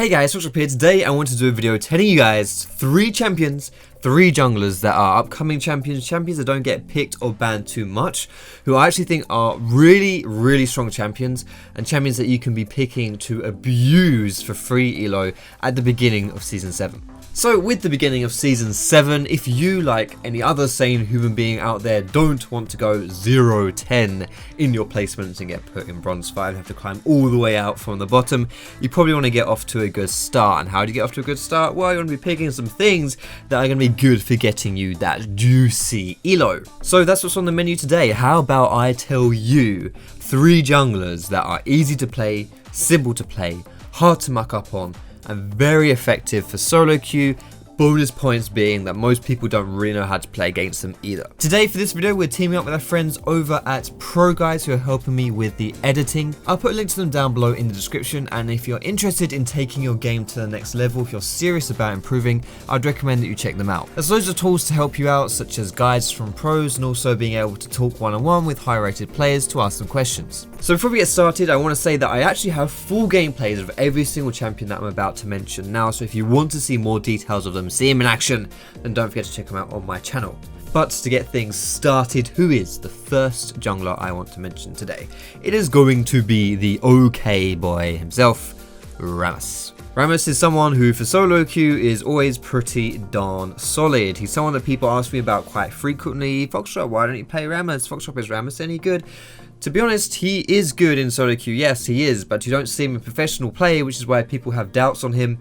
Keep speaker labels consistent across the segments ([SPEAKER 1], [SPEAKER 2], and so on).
[SPEAKER 1] Hey guys, Foxdrop here. Today I want to do a video telling you guys 3 champions, 3 junglers that are upcoming champions that don't get picked or banned too much, who I actually think are really strong champions, and champions that you can be picking to abuse for free elo at the beginning of Season 7. So with the beginning of Season 7, if you, like any other sane human being out there, don't want to go 0-10 in your placements and get put in Bronze 5 and have to climb all the way out from the bottom, you probably want to get off to a good start. And how do you get off to a good start? Well, you're going to be picking some things that are going to be good for getting you that juicy elo. So that's what's on the menu today. How about I tell you 3 junglers that are easy to play, simple to play, hard to muck up on, and very effective for solo queue, bonus points being that most people don't really know how to play against them either. Today for this video we're teaming up with our friends over at Pro Guys who are helping me with the editing. I'll put a link to them down below in the description, and if you're interested in taking your game to the next level, if you're serious about improving, I'd recommend that you check them out. There's loads of tools to help you out, such as guides from pros and also being able to talk one-on-one with high rated players to ask them questions. So before we get started, I want to say that I actually have full gameplays of every single champion that I'm about to mention now, so if you want to see more details of them, see him in action, then don't forget to check them out on my channel. But to get things started, who is the first jungler I want to mention today? It is going to be the OK boy himself, Rammus. Rammus is someone who for solo queue is always pretty darn solid. He's someone that people ask me about quite frequently. Foxdrop, why don't you play Rammus? Foxdrop, is Rammus any good? To be honest, he is good in solo queue, yes he is, but you don't see him in professional play, which is why people have doubts on him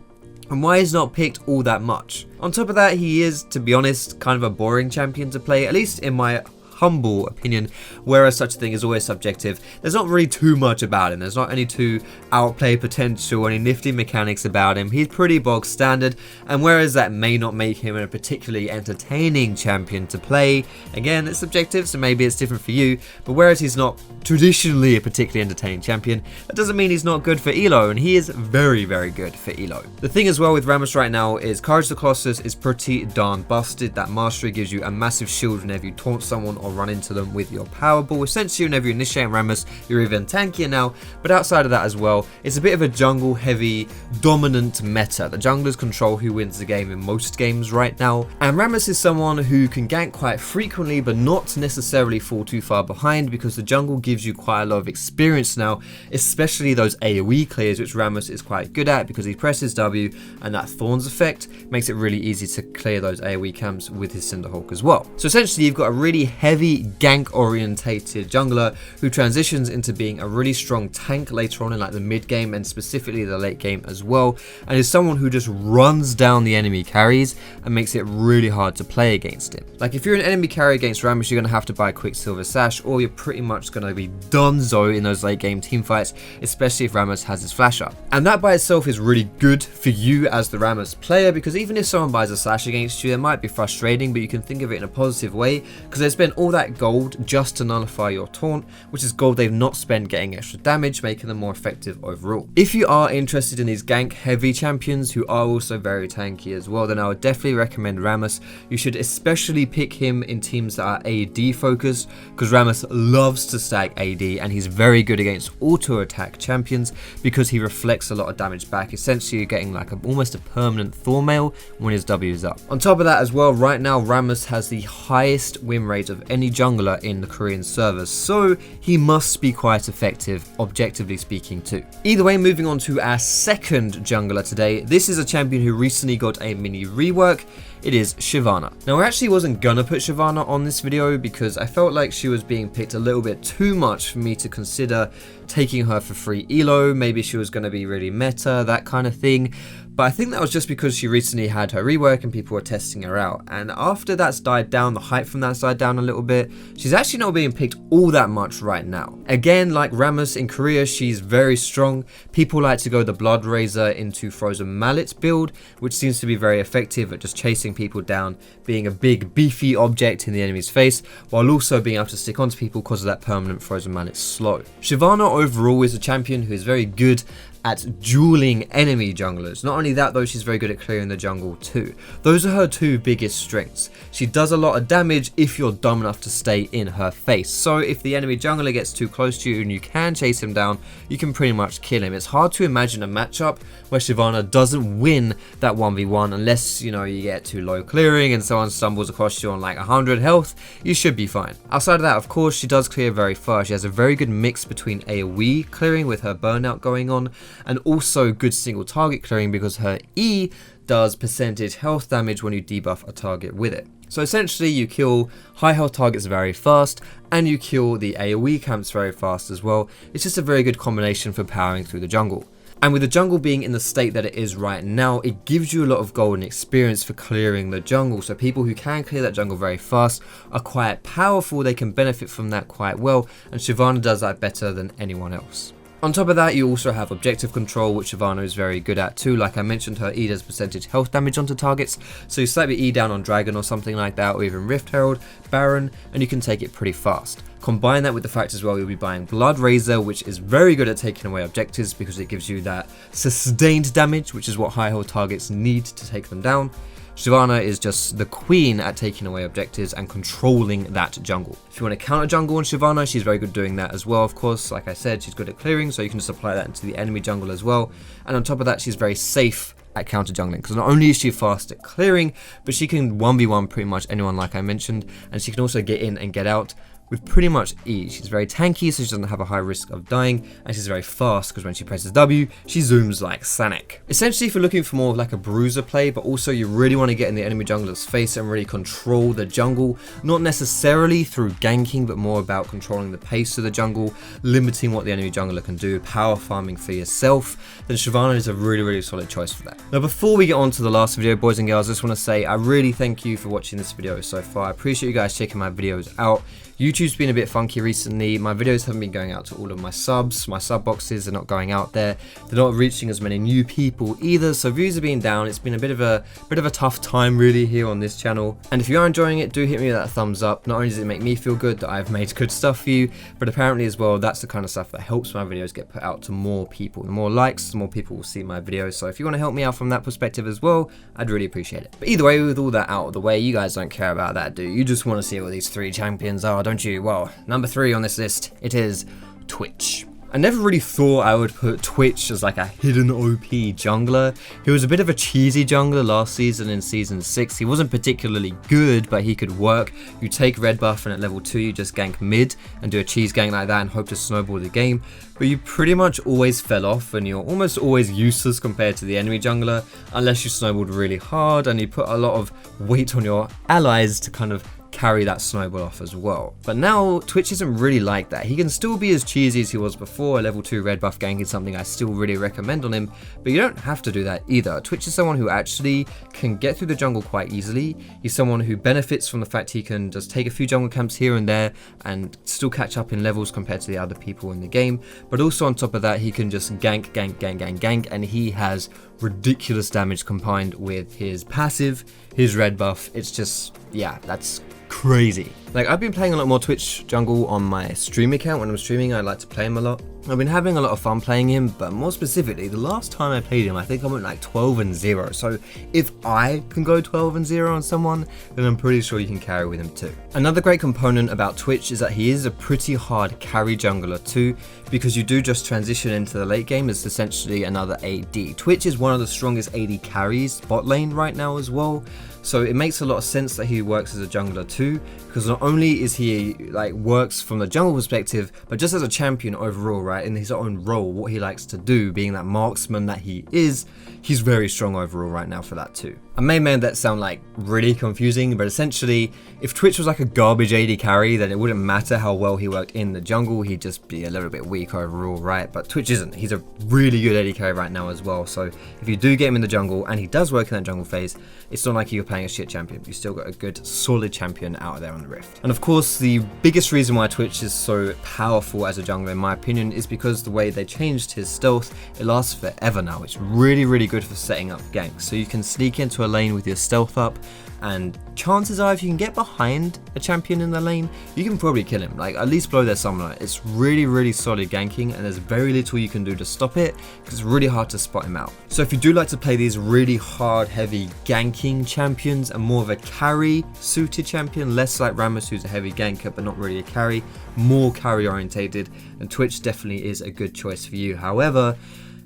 [SPEAKER 1] and why he's not picked all that much. On top of that, he is, to be honest, kind of a boring champion to play, at least in my humble opinion, whereas such a thing is always subjective. There's not really too much about him. There's not any too outplay potential or any nifty mechanics about him. He's pretty bog standard, and whereas that may not make him a particularly entertaining champion to play, again it's subjective, so maybe it's different for you, but whereas he's not traditionally a particularly entertaining champion, that doesn't mean he's not good for elo, and he is very good for elo. The thing as well with Rammus right now is Courage the Colossus is pretty darn busted. That mastery gives you a massive shield whenever you taunt someone or run into them with your power ball. Essentially whenever you initiate Rammus, you're even tankier now, but outside of that as well, it's a bit of a jungle heavy dominant meta. The junglers control who wins the game in most games right now, and Rammus is someone who can gank quite frequently but not necessarily fall too far behind, because the jungle gives you quite a lot of experience now, especially those AoE clears, which Rammus is quite good at because he presses W, and that Thorns effect makes it really easy to clear those AoE camps with his Cinderhawk as well. So essentially you've got a really heavy gank orientated jungler who transitions into being a really strong tank later on in like the mid game and specifically the late game as well, and is someone who just runs down the enemy carries and makes it really hard to play against him. Like if you're an enemy carry against Rammus, you're going to have to buy Quicksilver Sash, or you're pretty much going to be donezo in those late game team fights, especially if Rammus has his flash up. And that by itself is really good for you as the Rammus player, because even if someone buys a Sash against you, it might be frustrating, but you can think of it in a positive way, because they spend all that gold just to nullify your taunt, which is gold they've not spent getting extra damage, making them more effective overall. If you are interested in these gank heavy champions who are also very tanky as well, then I would definitely recommend Rammus. You should especially pick him in teams that are AD focused, because Rammus loves to stack AD and he's very good against auto attack champions because he reflects a lot of damage back. Essentially you're getting like almost a permanent Thor mail when his W is up. On top of that as well, right now Rammus has the highest win rate of any jungler in the Korean servers, so he must be quite effective, objectively speaking too. Either way, moving on to our second jungler today. This is a champion who recently got a mini rework. It is Shyvana. Now I actually wasn't gonna put Shyvana on this video because I felt like she was being picked a little bit too much for me to consider taking her for free elo. Maybe she was gonna be really meta, that kind of thing. But I think that was just because she recently had her rework and people were testing her out. And after that's died down, the hype from that's died down a little bit, she's actually not being picked all that much right now. Again, like Rammus in Korea, she's very strong. People like to go the Blood Razor into Frozen Mallet build, which seems to be very effective at just chasing people down, being a big beefy object in the enemy's face, while also being able to stick onto people because of that permanent Frozen Mallet slow. Shyvana overall is a champion who is very good at dueling enemy junglers. Not only that though, she's very good at clearing the jungle too. Those are her two biggest strengths. She does a lot of damage if you're dumb enough to stay in her face. So if the enemy jungler gets too close to you and you can chase him down, you can pretty much kill him. It's hard to imagine a matchup where Shyvana doesn't win that 1v1 unless, you know, you get too low clearing and someone stumbles across you on like 100 health. You should be fine. Outside of that, of course, she does clear very fast. She has a very good mix between AoE clearing with her burnout going on and also good single target clearing because her E does percentage health damage when you debuff a target with it. So essentially you kill high health targets very fast and you kill the AoE camps very fast as well. It's just a very good combination for powering through the jungle. And with the jungle being in the state that it is right now, it gives you a lot of golden experience for clearing the jungle. So people who can clear that jungle very fast are quite powerful, they can benefit from that quite well, and Shyvana does that better than anyone else. On top of that, you also have objective control, which Shyvana is very good at too. Like I mentioned, her E does percentage health damage onto targets, so you slap your E down on Dragon or something like that, or even Rift Herald, Baron, and you can take it pretty fast. Combine that with the fact as well, you'll be buying Blood Razor, which is very good at taking away objectives because it gives you that sustained damage, which is what high health targets need to take them down. Shyvana is just the queen at taking away objectives and controlling that jungle. If you want to counter jungle on Shyvana, she's very good doing that as well, of course. Like I said, she's good at clearing, so you can just apply that into the enemy jungle as well. And on top of that, she's very safe at counter jungling, because not only is she fast at clearing, but she can 1v1 pretty much anyone like I mentioned, and she can also get in and get out with pretty much ease. She's very tanky, so she doesn't have a high risk of dying, and she's very fast because when she presses W, she zooms like Sonic. Essentially, if you're looking for more of like a bruiser play, but also you really want to get in the enemy jungler's face and really control the jungle, not necessarily through ganking, but more about controlling the pace of the jungle, limiting what the enemy jungler can do, power farming for yourself, then Shyvana is a really solid choice for that. Now, before we get on to the last video, boys and girls, I just want to say I really thank you for watching this video so far. I appreciate you guys checking my videos out. YouTube's been a bit funky recently. My videos haven't been going out to all of my subs. My sub boxes are not going out there. They're not reaching as many new people either, so views are being down. It's been a bit of a tough time really here on this channel. And if you are enjoying it, do hit me with that thumbs up. Not only does it make me feel good that I've made good stuff for you, but apparently as well, that's the kind of stuff that helps my videos get put out to more people. The more likes, the more people will see my videos. So if you want to help me out from that perspective as well, I'd really appreciate it. But either way, with all that out of the way, you guys don't care about that, do you? You just want to see what these 3 champions are, don't you? Well, number 3 on this list, it is Twitch. I never really thought I would put Twitch as like a hidden OP jungler. He was a bit of a cheesy jungler last season in season 6. He wasn't particularly good, but he could work. You take red buff and at level 2 you just gank mid and do a cheese gank like that and hope to snowball the game. But you pretty much always fell off and you're almost always useless compared to the enemy jungler unless you snowballed really hard and you put a lot of weight on your allies to kind of carry that snowball off as well. But now Twitch isn't really like that. He can still be as cheesy as he was before. A level 2 red buff gank is something I still really recommend on him, but you don't have to do that either. Twitch is someone who actually can get through the jungle quite easily. He's someone who benefits from the fact he can just take a few jungle camps here and there and still catch up in levels compared to the other people in the game. But also on top of that, he can just gank, and he has ridiculous damage combined with his passive, his red buff. It's just, yeah, that's crazy. Like, I've been playing a lot more Twitch jungle on my stream account. When I'm streaming, I like to play him a lot. I've been having a lot of fun playing him, but more specifically, the last time I played him, I think I went like 12-0. So if I can go 12-0 on someone, then I'm pretty sure you can carry with him too. Another great component about Twitch is that he is a pretty hard carry jungler too, because you do just transition into the late game as essentially another AD. Twitch is one of the strongest AD carries bot lane right now as well. So it makes a lot of sense that he works as a jungler too, because not only is he like works from the jungle perspective, but just as a champion overall, right, in his own role, what he likes to do, being that marksman that he is, he's very strong overall right now for that too. I may make that sound like really confusing, but essentially, if Twitch was like a garbage AD carry, then it wouldn't matter how well he worked in the jungle, he'd just be a little bit weak overall, right? But Twitch isn't. He's a really good AD carry right now as well, so if you do get him in the jungle, and he does work in that jungle phase, it's not like you're playing a shit champion. You still got a good, solid champion out there on the Rift. And of course, the biggest reason why Twitch is so powerful as a jungler, in my opinion, is because the way they changed his stealth, it lasts forever now. It's really good for setting up ganks. So you can sneak into a lane with your stealth up, and chances are if you can get behind a champion in the lane, you can probably kill him, like at least blow their summoner. It's really solid ganking, and there's very little you can do to stop it because it's really hard to spot him out. So if you do like to play these really hard heavy ganking champions and more of a carry suited champion, less like Rammus who's a heavy ganker but not really a carry, more carry orientated, and Twitch definitely is a good choice for you. However,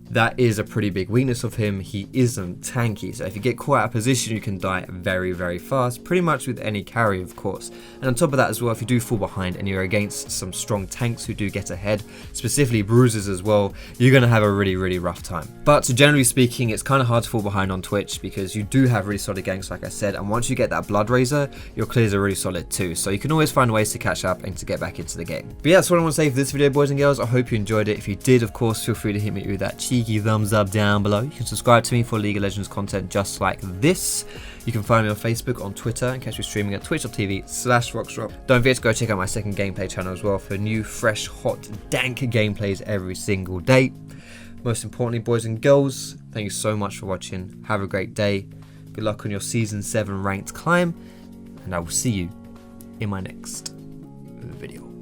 [SPEAKER 1] that is a pretty big weakness of him. He isn't tanky, so if you get caught out of position, you can die very fast, pretty much with any carry, of course. And on top of that as well, if you do fall behind and you're against some strong tanks who do get ahead, specifically bruisers as well, you're going to have a really rough time. But generally speaking, it's kind of hard to fall behind on Twitch because you do have really solid ganks, like I said, and once you get that blood razor, your clears are really solid too, so you can always find ways to catch up and to get back into the game. But yeah, that's what I want to say for this video, boys and girls. I hope you enjoyed it. If you did, of course, feel free to hit me with that cheeky thumbs up down below. You can subscribe to me for League of Legends content just like this. You can find me on Facebook, on Twitter, and catch me streaming at twitch.tv/Foxdrop. Don't forget to go check out my second gameplay channel as well for new, fresh, hot, dank gameplays every single day. Most importantly, boys and girls, thank you so much for watching. Have a great day. Good luck on your Season 7 ranked climb, and I will see you in my next video.